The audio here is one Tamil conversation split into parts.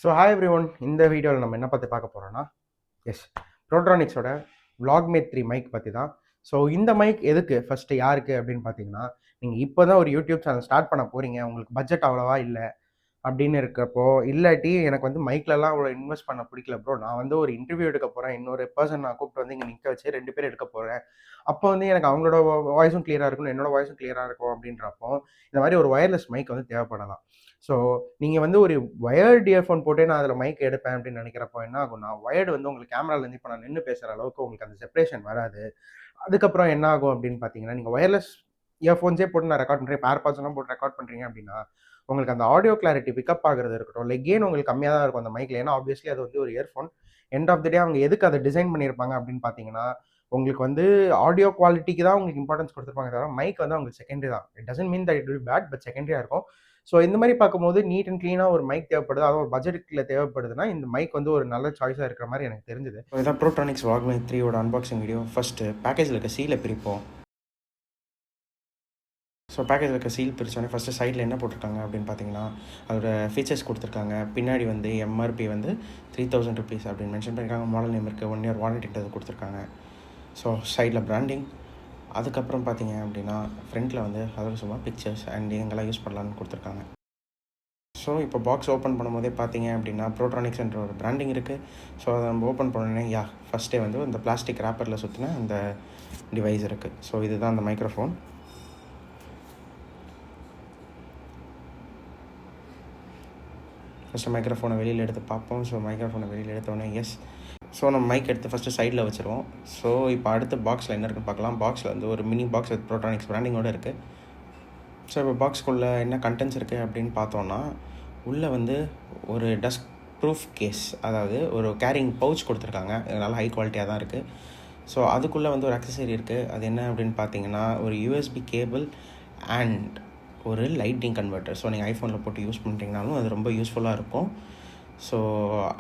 So hi every one. இந்த வீடியோவில் நம்ம என்ன பற்றி பார்க்க போகிறோன்னா, எஸ், ப்ரோட்ரானிக்ஸோட Vlogmate 3 மைக் பற்றி தான். ஸோ இந்த மைக் எதுக்கு, ஃபஸ்ட்டு யாருக்கு அப்படின்னு பார்த்தீங்கன்னா, நீங்கள் இப்போ தான் ஒரு யூடியூப் சேனல் ஸ்டார்ட் பண்ண போகிறீங்க, உங்களுக்கு பட்ஜெட் அவ்வளோவா இல்லை அப்படின்னு இருக்கப்போ, இல்லாட்டி எனக்கு வந்து மைக்லலாம் அவ்வளோ இன்வெஸ்ட் பண்ண பிடிக்கல ப்ரோ, நான் வந்து ஒரு இன்டர்வியூ எடுக்க போகிறேன், இன்னொரு பர்சன் நான் கூப்பிட்டு வந்து இங்கே நிற்க வச்சு 2 பேர் எடுக்க போகிறேன், அப்போ வந்து எனக்கு அவங்களோட வாய்ஸும் கிளியராக இருக்கணும், என்னோட வாய்ஸும் கிளியராக இருக்கும் அப்படின்றப்போ இந்த மாதிரி ஒரு ஒயர்லெஸ் மைக் வந்து தேவைப்படலாம். ஸோ நீங்கள் வந்து ஒரு வயர்டு இயர்ஃபோன் போட்டே நான் அதில் மைக் எடுப்பேன் அப்படின்னு நினைக்கிறப்போ என்ன ஆகும்னா, வயர்டு வந்து உங்களுக்கு கேமராலேருந்து இப்போ நான் நின்று பேசுகிற அளவுக்கு உங்களுக்கு அந்த செப்பரேஷன் வராது. அதுக்கப்புறம் என்ன ஆகும் அப்படின்னு பார்த்தீங்கன்னா, நீங்கள் ஒயர்லெஸ் இயர்ஃபோன்ஸே போட்டு நான் ரெக்கார்ட் பண்ணுறேன், ஏர்பாட்ஸ்லாம் போட்டு ரெக்கார்ட் பண்ணுறீங்க அப்படின்னா, உங்களுக்கு அந்த ஆடியோ கிளாரிட்டி பிக்கப் ஆகிறது இருக்கட்டும், இல்லை கெயின் உங்களுக்கு கம்மியாக தான் இருக்கும் அந்த மைக்கில். ஏன்னா ஆப்வியஸ்லி அது வந்து ஒரு இயர்ஃபோன். எண்ட் ஆஃப் த டே அவங்க எதுக்கு அதை டிசைன் பண்ணியிருப்பாங்க அப்படின்னு பார்த்தீங்கன்னா, உங்களுக்கு வந்து ஆடியோ குவாலிட்டிக்கு தான் உங்களுக்கு இம்பார்ட்டன்ஸ் கொடுத்துருப்பாங்க தவிர, மைக் வந்து அவங்களுக்கு செகண்டரி தான். It doesn't mean that it will bad, but செகண்டரியாக இருக்கும். ஸோ இந்த மாதிரி பார்க்கும்போது நீட் அண்ட் க்ளீனாக ஒரு மைக் தேவைப்படுது, அதுவும் ஒரு பட்ஜெட்டில் தேவைப்படுதுன்னா இந்த மைக் வந்து ஒரு நல்ல சாய்ஸாக இருக்கிற மாதிரி எனக்கு தெரிஞ்சுது. இதான் ப்ரோட்ரானிக்ஸ் Vlogmate 3 அன்பாக்சிங் வீடியோ. ஃபஸ்ட்டு பேக்கேஜில் இருக்க சீலை பிரிப்போம். ஸோ பேக்கேஜில் இருக்க சீல் பிரித்தோடனே ஃபஸ்ட்டு சைடில் என்ன போட்டிருக்காங்க அப்படின்னு பார்த்தீங்கன்னா, அதோட ஃபீச்சர்ஸ் கொடுத்துருக்காங்க. பின்னாடி வந்து எம்ஆர்பி வந்து 3000 ருபீஸ் அப்படின்னு மென்ஷன் பண்ணியிருக்காங்க. மாடல் நேம் இருக்குது, 1 இயர் வாரண்டின்றது கொடுத்துருக்காங்க. ஸோ சைடில் பிராண்டிங். அதுக்கப்புறம் பார்த்தீங்க அப்படின்னா ஃப்ரண்ட்டில் வந்து அதோட சும்மா பிக்சர்ஸ் அண்ட் எங்கெல்லாம் யூஸ் பண்ணலான்னு கொடுத்துருக்காங்க. ஸோ இப்போ பாக்ஸ் ஓப்பன் பண்ணும்போதே பார்த்தீங்க அப்படின்னா ப்ரோட்ரானிக்ஸ்ன்ற ஒரு பிராண்டிங் இருக்குது. ஸோ அதை நம்ம ஓப்பன் பண்ணோன்னே ஃபஸ்ட்டே வந்து இந்த பிளாஸ்டிக் ரேப்பரில் சுற்றின அந்த டிவைஸ் இருக்குது. ஸோ இதுதான் அந்த மைக்ரோஃபோன். ஃபஸ்ட்டு மைக்ரோஃபோனை வெளியில் எடுத்து பார்ப்போம். ஸோ மைக்ரோஃபோனை வெளியில் எடுத்தோடனே எஸ். ஸோ நம்ம மைக் எடுத்து ஃபஸ்ட்டு சைடில் வச்சுருவோம். ஸோ இப்போ அடுத்த பாக்ஸில் என்ன இருக்குன்னு பார்க்கலாம். பாக்ஸில் வந்து ஒரு மினி பாக்ஸ் வித் ப்ரோட்ரானிக்ஸ் பிராண்டிங்கோடு இருக்குது. ஸோ இப்போ பாக்ஸ்குள்ளே என்ன கண்டென்ட்ஸ் இருக்குது அப்படின்னு பார்த்தோன்னா, உள்ளே வந்து ஒரு டஸ்ட் ப்ரூஃப் கேஸ், அதாவது ஒரு கேரிங் பவுச் கொடுத்துருக்காங்க. நல்லா ஹை குவாலிட்டியாக தான் இருக்குது. ஸோ அதுக்குள்ளே வந்து ஒரு அக்சசரி இருக்குது. அது என்ன அப்படின்னு பார்த்தீங்கன்னா, ஒரு யூஎஸ்பி கேபிள் அண்ட் ஒரு லைட்டிங் கன்வெர்ட்டர். ஸோ நீங்கள் ஐஃபோனில் போட்டு யூஸ் பண்ணுறீங்கனாலும் அது ரொம்ப யூஸ்ஃபுல்லாக இருக்கும். ஸோ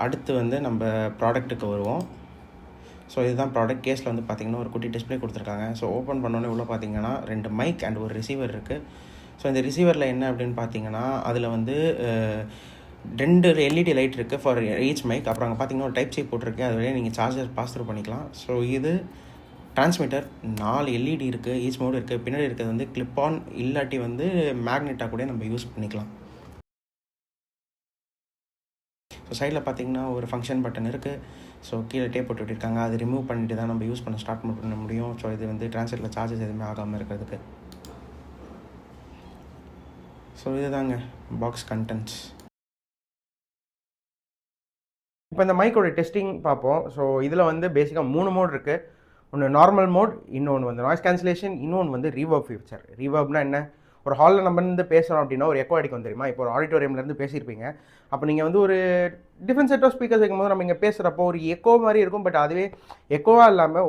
அடுத்து வந்து நம்ம ப்ராடக்ட்டுக்கு வருவோம். ஸோ இதுதான் ப்ராடக்ட். கேஸில் வந்து பார்த்திங்கன்னா ஒரு குட்டி டிஸ்பிளே கொடுத்துருக்காங்க. ஸோ ஓப்பன் பண்ணோன்னே உள்ளே பார்த்தீங்கன்னா 2 மைக் அண்ட் ஒரு ரிசீவர் இருக்குது. ஸோ இந்த ரிசீவரில் என்ன அப்படின்னு பார்த்தீங்கன்னா, அதில் வந்து 2 எல்இடி லைட் இருக்குது ஃபார் ஈச் மைக். அப்புறம் அங்கே பார்த்தீங்கன்னா ஒரு டைப் சி போட்டிருக்கு, அது வழியாக நீங்கள் சார்ஜர் பாஸ் த்ரூ பண்ணிக்கலாம். ஸோ இது டிரான்ஸ்மிட்டர், 4 எல்இடி இருக்குது, ஈச் மோடு இருக்குது. பின்னாடி இருக்கிறது வந்து கிளிப் ஆன், இல்லாட்டி வந்து மேக்னெட்டாக கூட நம்ம யூஸ் பண்ணிக்கலாம். ஸோ சைடில் பார்த்தீங்கன்னா ஒரு ஃபங்க்ஷன் பட்டன் இருக்குது. ஸோ கீழே டேப் போட்டு விட்டுருக்காங்க, அது ரிமூவ் பண்ணிட்டு தான் நம்ம யூஸ் பண்ண ஸ்டார்ட் பண்ண முடியும். ஸோ இது வந்து டிரான்ஸ்லேட்டில் சார்ஜஸ் எதுவுமே ஆகாமல் இருக்கிறதுக்கு. ஸோ இதுதாங்க பாக்ஸ் கண்டென்ட்ஸ். இப்போ இந்த மைக்கோட டெஸ்டிங் பார்ப்போம். ஸோ இதில் வந்து பேசிக்காக 3 மோட் இருக்குது. ஒன்று நார்மல் மோட், இன்னொன்று வந்து நாய்ஸ் கேன்சலேஷன், இன்னொன்று வந்து ரீவர்ப் ஃபீச்சர். ரீவர்ப்னா என்ன? ஒரு ஹாலில் நம்ம இருந்து பேசுகிறோம் அப்படின்னா ஒரு எக்கோ அடிக்கும் தெரியுமா? இப்போ ஒரு ஆடிட்டோரியம்லேருந்து பேசியிருப்பீங்க. அப்போ நீங்கள் வந்து ஒரு டிஃப்ரெண்ட் செட் ஆஃப் ஸ்பீக்கர்ஸ் வைக்கும்போது நம்ம இங்கே பேசுகிறப்போ ஒரு எக்கோ மாதிரி இருக்கும். பட் அதுவே எக்கோவாக இல்லாமல்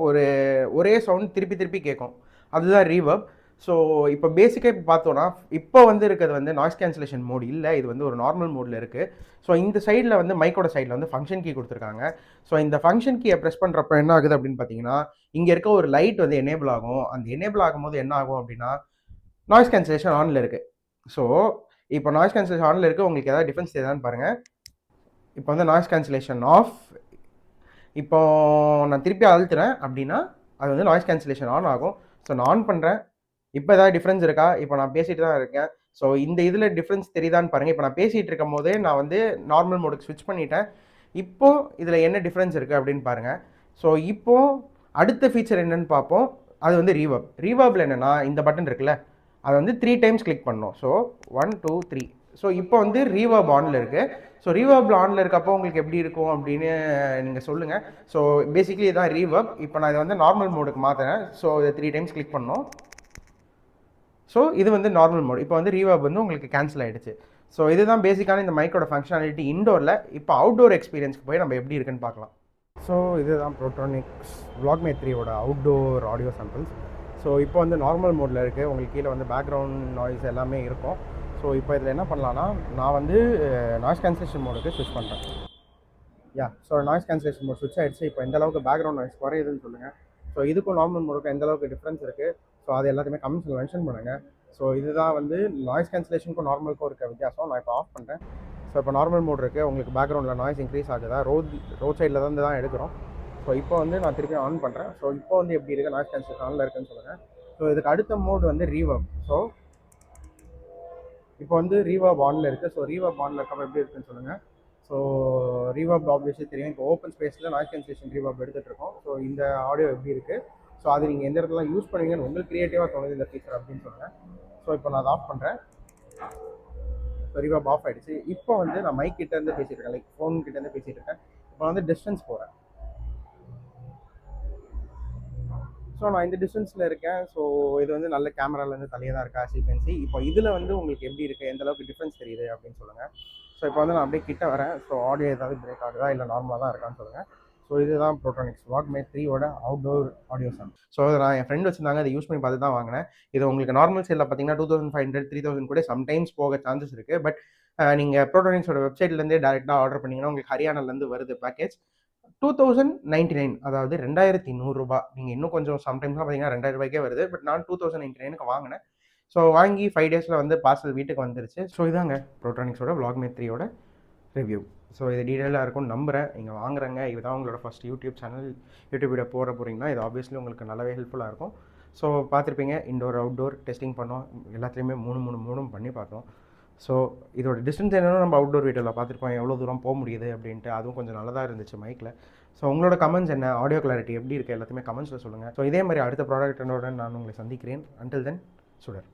ஒரே சவுண்ட் திருப்பி திருப்பி கேட்கும். அதுதான் ரீவர்ப். ஸோ இப்போ பேசிக்காக இப்போ பார்த்தோன்னா, இப்போ வந்து இருக்கிறது வந்து நாய்ஸ் கேன்சலேஷன் மோட் இல்லை, இது வந்து ஒரு நார்மல் மோடில் இருக்குது. ஸோ இந்த சைடில் வந்து மைக்கோட சைடில் வந்து ஃபங்க்ஷன் கீ கொடுத்துருக்காங்க. ஸோ இந்த ஃபங்க்ஷன் கீயை ப்ரெஸ் பண்ணுறப்ப என்ன ஆகுது அப்படின்னு பார்த்தீங்கன்னா, இங்கே இருக்க ஒரு லைட் வந்து எனேபிள் ஆகும். அந்த எனேபிள் ஆகும்போது என்ன ஆகும் அப்படின்னா, நாய்ஸ் கேன்சலேஷன் ஆனில் இருக்குது. ஸோ இப்போ நாய்ஸ் கேன்சலேஷன் ஆனில் இருக்குது. உங்களுக்கு ஏதாவது டிஃபரன்ஸ் தெரியுதான்னு பாருங்கள். இப்போ வந்து நாய்ஸ் கேன்சலேஷன் ஆஃப். இப்போ நான் திருப்பி அழுத்துறேன் அப்படின்னா அது வந்து நாய்ஸ் கேன்சலேஷன் ஆன் ஆகும். ஸோ நான் ஆன் பண்ணுறேன். இப்போ ஏதாவது டிஃப்ரென்ஸ் இருக்கா? இப்போ நான் பேசிட்டு தான் இருக்கேன். ஸோ இந்த இதில் டிஃப்ரென்ஸ் தெரியுதான்னு பாருங்கள். இப்போ நான் பேசிகிட்டு இருக்கும் போதே நான் வந்து நார்மல் மோடுக்கு ஸ்விட்ச் பண்ணிட்டேன். இப்போது இதில் என்ன டிஃப்ரென்ஸ் இருக்குது அப்படின்னு பாருங்கள். ஸோ இப்போது அடுத்த ஃபீச்சர் என்னென்னு பார்ப்போம். அது வந்து ரீவர்ப். ரீவர்பில் என்னென்னா, இந்த பட்டன் இருக்குல்ல, அதை வந்து 3 டைம்ஸ் கிளிக் பண்ணணும். ஸோ 1 2 3. ஸோ இப்போ வந்து ரீவர்ப் ஆனில் இருக்குது. ஸோ ரீவர்பில் ஆனில் இருக்கப்போ உங்களுக்கு எப்படி இருக்கும் அப்படின்னு நீங்கள் சொல்லுங்கள். ஸோ பேசிக்கலி இதுதான் ரீவர்ப். இப்போ நான் இதை வந்து நார்மல் மோடுக்கு மாற்றுறேன். ஸோ இதை 3 டைம்ஸ் கிளிக் பண்ணணும். ஸோ இது வந்து நார்மல் மோட். இப்போ வந்து ரீவர்ப் வந்து உங்களுக்கு கேன்சல் ஆகிடுச்சு. ஸோ இதுதான் பேசிக்கான இந்த மைக்கோட ஃபங்க்ஷனாலிட்டி இன்டோரில். இப்போ அவுட்டோர் எக்ஸ்பீரியன்ஸ்க்கு போய் நம்ம எப்படி இருக்குன்னு பார்க்கலாம். ஸோ இதுதான் ப்ரோட்ரானிக்ஸ் Vlogmate 3 outdoor audio samples. So இப்போ வந்து நார்மல் மோடில் இருக்குது. உங்களுக்கு கீழே வந்து பேக்ரவுண்ட் நாய்ஸ் எல்லாமே இருக்கும். ஸோ இப்போ இதில் என்ன பண்ணலான்னா, நான் வந்து நாய்ஸ் கேன்சலேஷன் மோடுக்கு ஸ்விட்ச் பண்ணுறேன். ஸோ நாய்ஸ் கேன்சலேஷன் மோட் ஸ்விட்ச் ஆகிடுச்சு. இப்போ எந்த அளவுக்கு பேக்ரவுண்ட் நாய்ஸ் குறையுதுன்னு சொல்லுங்கள். ஸோ இதுக்கும் நார்மல் மோடுக்கும் எந்த அளவுக்கு டிஃப்ரென்ஸ் இருக்குது, ஸோ அது எல்லாத்தையுமே கமெண்ட்ஸில் மென்ஷன் பண்ணுங்கள். ஸோ இதுதான் வந்து நாய்ஸ் கேன்சலேஷனுக்கும் நார்மலுக்கும் இருக்க வித்தியாசம். நான் இப்போ ஆஃப் பண்ணுறேன். ஸோ இப்போ நார்மல் மோட் இருக்குது. உங்களுக்கு பேக்ரவுண்டில் நாய்ஸ் இன்க்ரீஸ் ஆகுதா? ரோட் சைடில் தான் எடுக்கிறோம். ஸோ இப்போ வந்து நான் திருப்பி ஆன் பண்ணுறேன். ஸோ இப்போ வந்து எப்படி இருக்குது, நாய்ஸ் கேன்சலேஷன் ஆனில் இருக்குன்னு சொல்லுங்கள். ஸோ இதுக்கு அடுத்த மோட் வந்து ரீவர்ப். ஸோ இப்போ வந்து ரீவர்ப் ஆனில் இருக்குது. ஸோ ரீவர்ப் ஆனில் இருக்கப்போ எப்படி இருக்குன்னு சொல்லுங்கள். ஸோ ரீவர்ப் ஆப்வியஸ்லி தெரியும். இப்போ ஓப்பன் ஸ்பேஸில் நாய்ஸ் கேன்சலேஷன் ரீவர்ப் எடுத்துகிட்டு இருக்கோம். ஸோ இந்த ஆடியோ எப்படி இருக்குது, ஸோ அது நீங்கள் எந்த இடத்துல யூஸ் பண்ணுவீங்கன்னு உங்களுக்கு க்ரியேட்டிவாக தோணுது இந்த ஃபீச்சர் அப்படின்னு சொல்லுங்கள். ஸோ இப்போ நான் அதை ஆஃப் பண்ணுறேன். ஸோ ரீவர்ப் ஆஃப் ஆகிடுச்சு. இப்போ வந்து நான் மைக் கிட்டேருந்து பேசிகிட்டு இருக்கேன், லைக் ஃபோன் கிட்டேருந்து பேசிகிட்டு இருக்கேன். இப்போ வந்து டிஸ்டன்ஸ் போகிறேன். ஸோ நான் இந்த டிஸ்டன்ஸில் இருக்கேன். ஸோ இது வந்து நல்ல கேமராலேருந்து தனியாக தான் இருக்கா சீக்வன்சி. இப்போ இதில் வந்து உங்களுக்கு எப்படி இருக்குது, எந்த அளவுக்கு டிஃப்ரென்ஸ் தெரியுது அப்படின்னு சொல்லுங்கள். ஸோ இப்போ வந்து நான் அப்படியே கிட்ட வரேன். ஸோ ஆடியோ ஏதாவது பிரேக் ஆகுதா இல்லை நார்மலாக தான் இருக்கான்னு சொல்லுங்கள். ஸோ இதுதான் ப்ரோட்டானிக்ஸ் வால்க்மே 3யோட அவுட்டோர் ஆடியோ சவுண்ட். ஸோ நான் என் ஃப்ரெண்ட் வச்சுருந்தாங்க, அதை யூஸ் பண்ணி பார்த்து தான் வாங்கினேன். இது உங்களுக்கு நார்மல் சேலில் பார்த்தீங்கன்னா 2500 3000 கூட சம்டைம்ஸ் போக சான்சஸ் இருக்குது. பட் நீங்கள் ப்ரோட்டானிக்ஸோட வெப்சைட்லேருந்தே டேரெக்டாக ஆர்டர் பண்ணிங்கன்னா உங்களுக்கு ஹரியானாலேருந்து வருது பேக்கேஜ் 2099, அதாவது 2100 ரூபாய். நீங்கள் இன்னும் கொஞ்சம் சம்டைம்ஸ்லாம் பார்த்தீங்கன்னா 2000 ரூபாய்க்கே வருது. பட் நான் 2099க்கு வாங்கினேன். ஸோ வாங்கி 5 டேஸில் வந்து பார்சல் வீட்டுக்கு வந்துருச்சு. ஸோ இதாங்க ப்ரோட்டானிக்ஸோட வால்க்மே 3யோட ரிவ்யூ. ஸோ இது டீட்டெயிலாக இருக்கும்னு நம்புகிறேன். நீங்கள் வாங்குறாங்க, இதுதான் உங்களோட first YouTube channel, YouTube video போகிறீங்கன்னா இது ஆப்வியஸ்லி உங்களுக்கு நல்லாவே ஹெல்ப்ஃபுல்லாக இருக்கும். ஸோ பார்த்துருப்பீங்க, இன்டோர் அவுட்டோர் டெஸ்டிங் பண்ணோம். எல்லாத்துலேயுமே 3 பண்ணி பார்த்தோம். ஸோ இதோட டிஸ்டன்ஸ் என்னென்னா நம்ம அவுட்டோர் வீடியோவில் பார்த்துருப்போம், எவ்வளோ தூரம் போக முடியுது அப்படின்ட்டு. அதுவும் கொஞ்சம் நல்லதாக இருந்துச்சு மைக்கில். ஸோ உங்களோட கமெண்ட்ஸ் என்ன, ஆடியோ கிளாரிட்டி எப்படி இருக்குது எல்லாத்தையுமே கமெண்ட்ஸில் சொல்லுங்கள். ஸோ இதே மாதிரி அடுத்த ப்ராடக்ட்டோட நான் உங்களை சந்திக்கிறேன். அன்டில் தென் சுடர்.